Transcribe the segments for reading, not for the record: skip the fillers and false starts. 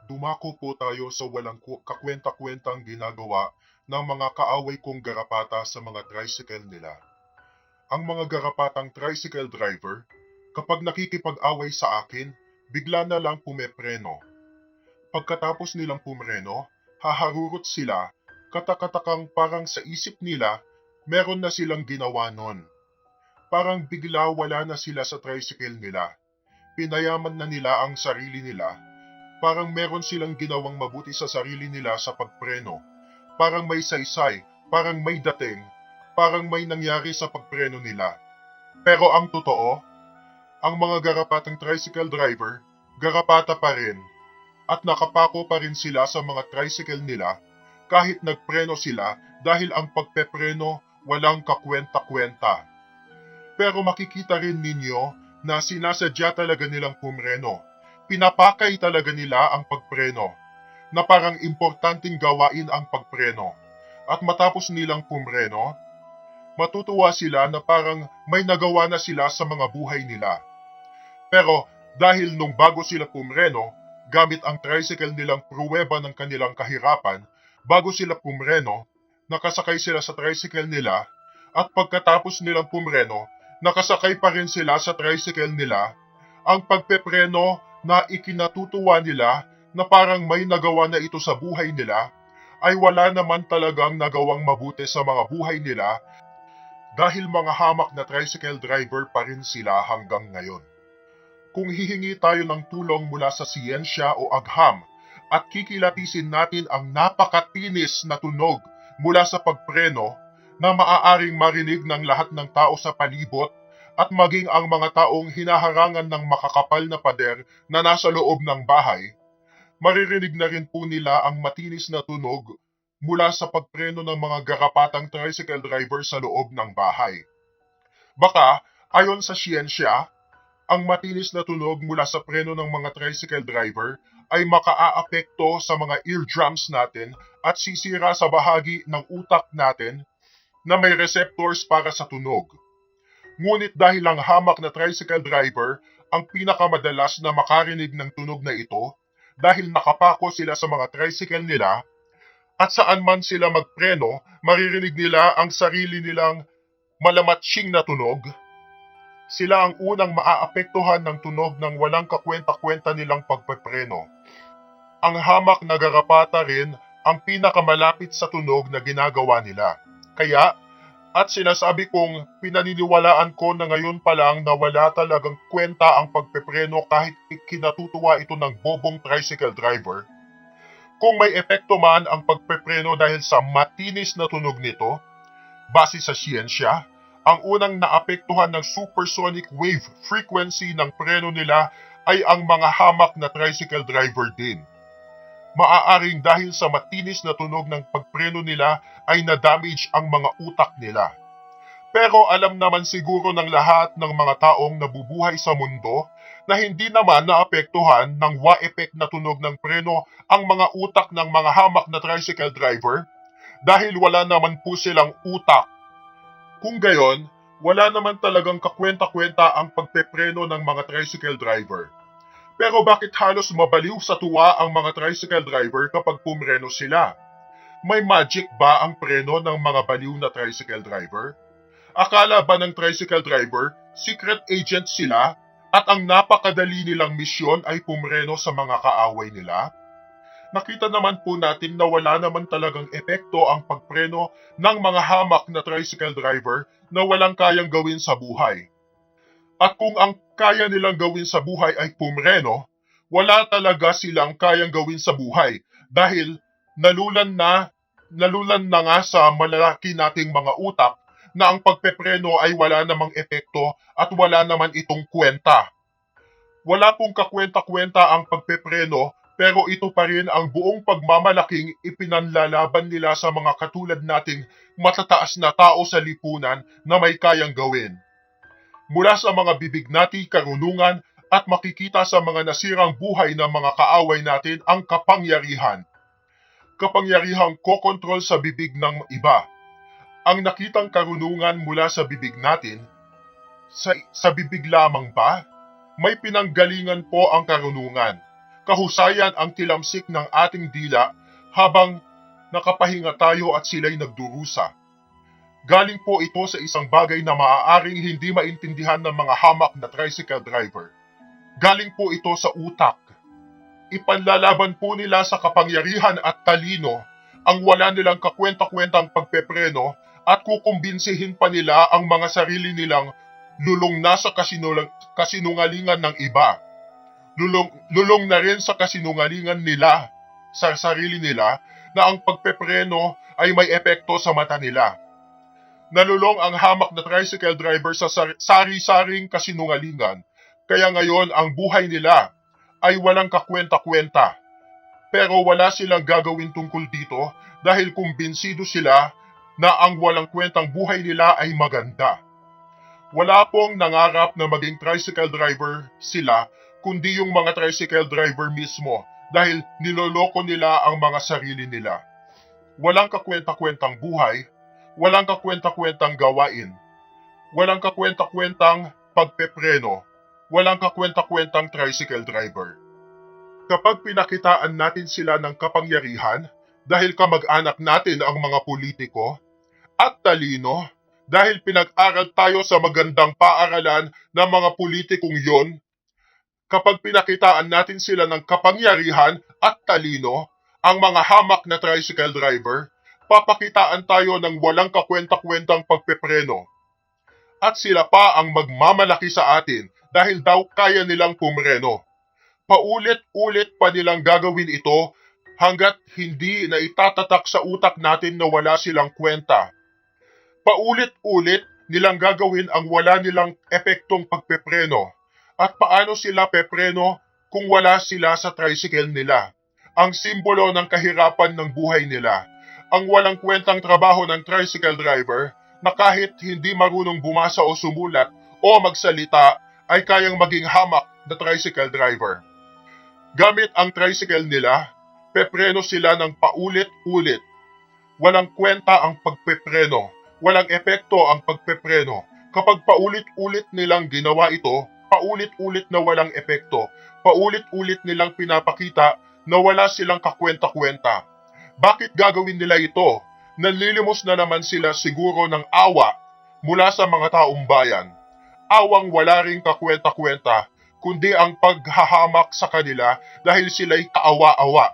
Dumako po tayo sa walang kakwenta-kwentang ginagawa ng mga kaaway kong garapata sa mga tricycle nila. Ang mga garapatang tricycle driver, kapag nakikipag-away sa akin, bigla na lang pumepreno. Pagkatapos nilang pumreno, haharurot sila, katakatakang parang sa isip nila, meron na silang ginawa nun. Parang bigla wala na sila sa tricycle nila. Pinayaman na nila ang sarili nila. Parang meron silang ginawang mabuti sa sarili nila sa pagpreno. Parang may saysay, parang may dating, parang may nangyari sa pagpreno nila. Pero ang totoo, ang mga garapatang tricycle driver, garapata pa rin, at nakapako pa rin sila sa mga tricycle nila kahit nagpreno sila dahil ang pagpepreno walang kakwenta-kwenta. Pero makikita rin ninyo na sinasadya talaga nilang pumreno. Pinapakay talaga nila ang pagpreno, na parang importanteng gawain ang pagpreno. At matapos nilang pumreno, matutuwa sila na parang may nagawa na sila sa mga buhay nila. Pero dahil nung bago sila pumreno, gamit ang tricycle nilang pruweba ng kanilang kahirapan, bago sila pumreno, nakasakay sila sa tricycle nila, at pagkatapos nilang pumreno, nakasakay pa rin sila sa tricycle nila, ang pagpepreno na ikinatutuwa nila na parang may nagawa na ito sa buhay nila, ay wala naman talagang nagawang mabuti sa mga buhay nila dahil mga hamak na tricycle driver pa rin sila hanggang ngayon. Kung hihingi tayo ng tulong mula sa siyensya o agham at kikilatisin natin ang napakatinis na tunog mula sa pagpreno na maaaring marinig ng lahat ng tao sa palibot at maging ang mga taong hinaharangan ng makakapal na pader na nasa loob ng bahay, maririnig na rin po nila ang matinis na tunog mula sa pagpreno ng mga garapatang tricycle driver sa loob ng bahay. Baka, ayon sa siyensya, ang matinis na tunog mula sa preno ng mga tricycle driver ay makaaapekto sa mga eardrums natin at sisira sa bahagi ng utak natin na may receptors para sa tunog. Ngunit dahil ang hamak na tricycle driver ang pinakamadalas na makarinig ng tunog na ito dahil nakapako sila sa mga tricycle nila at saan man sila magpreno, maririnig nila ang sarili nilang malamatsing na tunog. Sila ang unang maaapektuhan ng tunog ng walang kakwenta-kwenta nilang pagpepreno. Ang hamak na garapata rin ang pinakamalapit sa tunog na ginagawa nila. Kaya, at sinasabi kong pinaniniwalaan ko na ngayon pa lang na wala talagang kwenta ang pagpepreno kahit kinatutuwa ito ng bobong tricycle driver. Kung may epekto man ang pagpepreno dahil sa matinis na tunog nito, base sa siyensya, ang unang naapektuhan ng supersonic wave frequency ng preno nila ay ang mga hamak na tricycle driver din. Maaaring dahil sa matinis na tunog ng pagpreno nila ay na-damage ang mga utak nila. Pero alam naman siguro ng lahat ng mga taong nabubuhay sa mundo na hindi naman naapektuhan ng wa-effect na tunog ng preno ang mga utak ng mga hamak na tricycle driver dahil wala naman po silang utak. Kung gayon, wala naman talagang kakwenta-kwenta ang pagpepreno ng mga tricycle driver. Pero bakit halos mabaliw sa tuwa ang mga tricycle driver kapag pumreno sila? May magic ba ang preno ng mga baliw na tricycle driver? Akala ba ng tricycle driver, secret agent sila at ang napakadali nilang misyon ay pumreno sa mga kaaway nila? Nakita naman po natin na wala naman talagang epekto ang pagpreno ng mga hamak na tricycle driver na walang kayang gawin sa buhay. At kung ang kaya nilang gawin sa buhay ay pumreno, wala talaga silang kayang gawin sa buhay dahil nalulan na nga sa malalaki nating mga utak na ang pagpepreno ay wala namang epekto at wala naman itong kwenta. Wala pong kakwenta-kwenta ang pagpepreno pero ito pa rin ang buong pagmamalaking ipinanlalaban nila sa mga katulad nating matataas na tao sa lipunan na may kayang gawin. Mula sa mga bibig nating karunungan at makikita sa mga nasirang buhay ng mga kaaway natin ang kapangyarihan. Kapangyarihang kokontrol sa bibig ng iba. Ang nakitang karunungan mula sa bibig natin, sa bibig lamang ba? May pinanggalingan po ang karunungan. Kahusayan ang tilamsik ng ating dila habang nakapahinga tayo at sila'y nagdurusa. Galing po ito sa isang bagay na maaaring hindi maintindihan ng mga hamak na tricycle driver. Galing po ito sa utak. Ipanlalaban po nila sa kapangyarihan at talino ang wala nilang kakwenta-kwentang pagpepreno at kukumbinsihin pa nila ang mga sarili nilang lulong na sa kasinungalingan ng iba. Lulong na rin sa kasinungalingan nila sa sarili nila na ang pagpepreno ay may epekto sa mata nila. Nalulong ang hamak na tricycle driver sa sari-saring kasinungalingan, kaya ngayon ang buhay nila ay walang kakwenta-kwenta. Pero wala silang gagawin tungkol dito dahil kumbinsido sila na ang walang kwentang buhay nila ay maganda. Wala pong nangarap na maging tricycle driver sila, kundi yung mga tricycle driver mismo dahil niloloko nila ang mga sarili nila. Walang kakwenta-kwentang buhay, walang kakwenta-kwentang gawain, walang kakwenta-kwentang pagpepreno, walang kakwenta-kwentang tricycle driver. Kapag pinakitaan natin sila ng kapangyarihan dahil kamag-anak natin ang mga politiko at talino dahil pinag-aral tayo sa magandang paaralan ng mga politikong yon, kapag pinakitaan natin sila ng kapangyarihan at talino, ang mga hamak na tricycle driver, papakitaan tayo ng walang kakwenta-kwentang pagpepreno. At sila pa ang magmamalaki sa atin dahil daw kaya nilang pumreno. Paulit-ulit pa nilang gagawin ito hanggat hindi na itatatak sa utak natin na wala silang kwenta. Paulit-ulit nilang gagawin ang wala nilang epektong pagpepreno. At paano sila pepreno kung wala sila sa tricycle nila? Ang simbolo ng kahirapan ng buhay nila. Ang walang kwentang trabaho ng tricycle driver na kahit hindi marunong bumasa o sumulat o magsalita ay kayang maging hamak na tricycle driver. Gamit ang tricycle nila, pepreno sila ng paulit-ulit. Walang kwenta ang pagpepreno, walang epekto ang pagpepreno. Kapag paulit-ulit nilang ginawa ito, paulit-ulit na walang epekto, paulit-ulit nilang pinapakita na wala silang kakwenta-kwenta. Bakit gagawin nila ito? Nanlilimos na naman sila siguro ng awa mula sa mga taong bayan. Awang wala ring kakwenta-kwenta, kundi ang paghahamak sa kanila dahil sila'y kaawa-awa.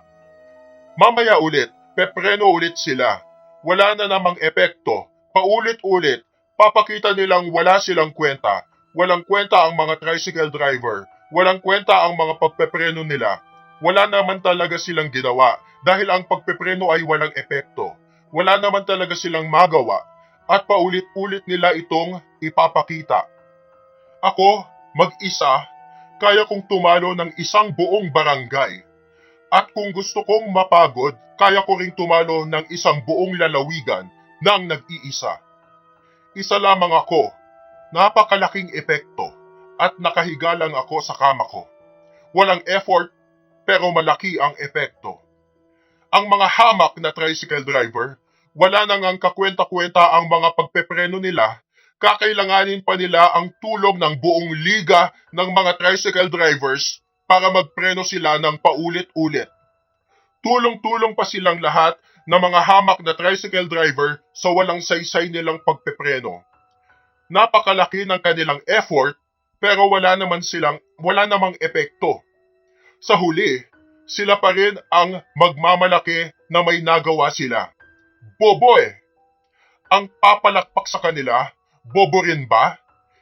Mamaya ulit, pepreno ulit sila. Wala na namang epekto. Paulit-ulit, papakita nilang wala silang kwenta. Walang kwenta ang mga tricycle driver. Walang kwenta ang mga pagpepreno nila. Wala naman talaga silang ginawa dahil ang pagpepreno ay walang epekto. Wala naman talaga silang magawa at paulit-ulit nila itong ipapakita. Ako, mag-isa, kaya kong tumalo ng isang buong barangay. At kung gusto kong mapagod, kaya ko ring tumalo ng isang buong lalawigan nang nag-iisa. Isa lamang ako, napakalaking epekto, at nakahiga lang ako sa kama ko. Walang effort, pero malaki ang epekto. Ang mga hamak na tricycle driver, wala nang ang kakwenta-kwenta ang mga pagpepreno nila, kakailanganin pa nila ang tulong ng buong liga ng mga tricycle drivers para magpreno sila ng paulit-ulit. Tulong-tulong pa silang lahat ng mga hamak na tricycle driver sa walang saysay nilang pagpepreno. Napakalaki ng kanilang effort pero wala namang epekto. Sa huli, sila pa rin ang magmamalaki na may nagawa sila. Bobo eh! Ang papalakpak sa kanila, bobo rin ba?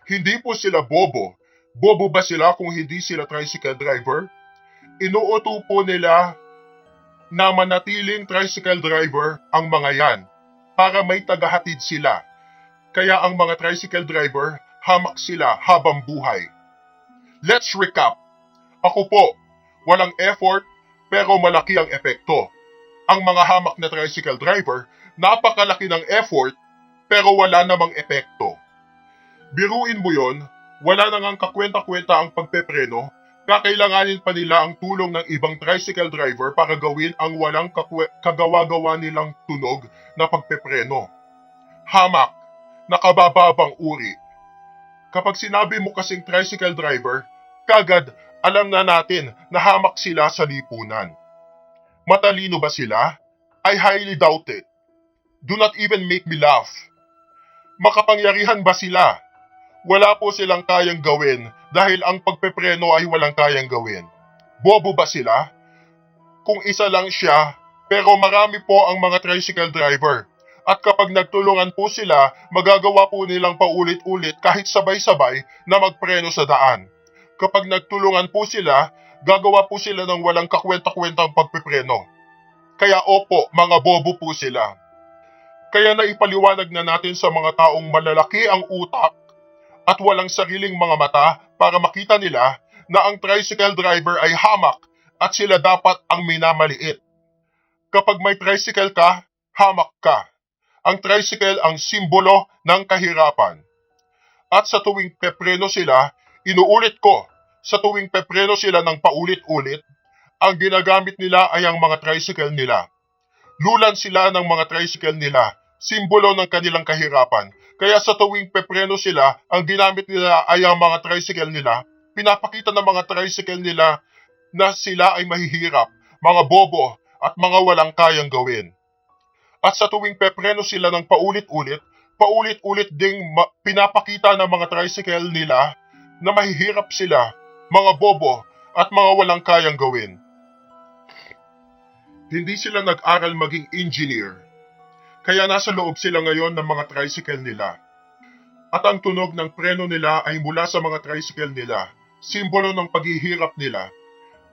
Hindi po sila bobo. Bobo ba sila kung hindi sila tricycle driver? Inuuto po nila na manatiling tricycle driver ang mga yan para may tagahatid sila. Kaya ang mga tricycle driver, hamak sila habang buhay. Let's recap. Ako po, walang effort pero malaki ang epekto. Ang mga hamak na tricycle driver, napakalaki ng effort pero wala namang epekto. Biruin mo yon, wala nang kakwenta-kwenta ang pagpepreno, kakailanganin pa nila ang tulong ng ibang tricycle driver para gawin ang walang kagawa-gawa nilang tunog na pagpepreno. Hamak, nakabababang uri. Kapag sinabi mo kasing tricycle driver, kagad Alam na natin na hamak sila sa lipunan. Matalino ba sila? I highly doubt it. Do not even make me laugh. Makapangyarihan ba sila? Wala po silang kayang gawin dahil ang pagpepreno ay walang kayang gawin. Bobo ba sila? Kung isa lang siya, pero marami po ang mga tricycle driver. At kapag nagtulungan po sila, magagawa po nilang paulit-ulit kahit sabay-sabay na magpreno sa daan. Kapag nagtulungan po sila, gagawa po sila ng walang kakwenta-kwentang pagpepreno. Kaya opo, mga bobo po sila. Kaya naipaliwanag na natin sa mga taong malalaki ang utak at walang sariling mga mata para makita nila na ang tricycle driver ay hamak at sila dapat ang minamaliit. Kapag may tricycle ka, hamak ka. Ang tricycle ang simbolo ng kahirapan. At sa tuwing pepreno sila, inuulit ko, sa tuwing pepreno sila ng paulit-ulit, ang ginagamit nila ay ang mga tricycle nila. Lulan sila ng mga tricycle nila, simbolo ng kanilang kahirapan. Kaya sa tuwing pepreno sila, ang ginamit nila ay ang mga tricycle nila. Pinapakita ng mga tricycle nila na sila ay mahihirap, mga bobo at mga walang kayang gawin. At sa tuwing pepreno sila ng paulit-ulit, paulit-ulit ding pinapakita ng mga tricycle nila na mahihirap sila, mga bobo at mga walang kayang gawin. Hindi sila nag-aral maging engineer, kaya nasa loob sila ngayon ng mga tricycle nila. At ang tunog ng preno nila ay mula sa mga tricycle nila, simbolo ng paghihirap nila.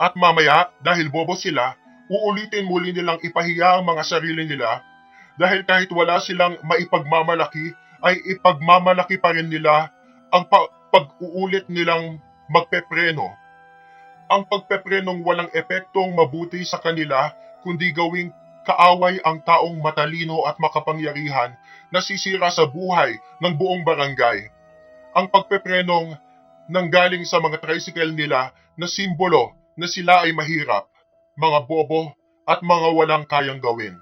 At mamaya, dahil bobo sila, uulitin muli nilang ipahiya ang mga sarili nila dahil kahit wala silang maipagmamalaki, ay ipagmamalaki pa rin nila ang pag-uulit nilang magpepreno. Ang pagpeprenong walang epektong mabuti sa kanila, kundi gawing kaaway ang taong matalino at makapangyarihan na sisira sa buhay ng buong barangay. Ang pagpeprenong nanggaling sa mga tricycle nila na simbolo na sila ay mahirap, mga bobo at mga walang kayang gawin.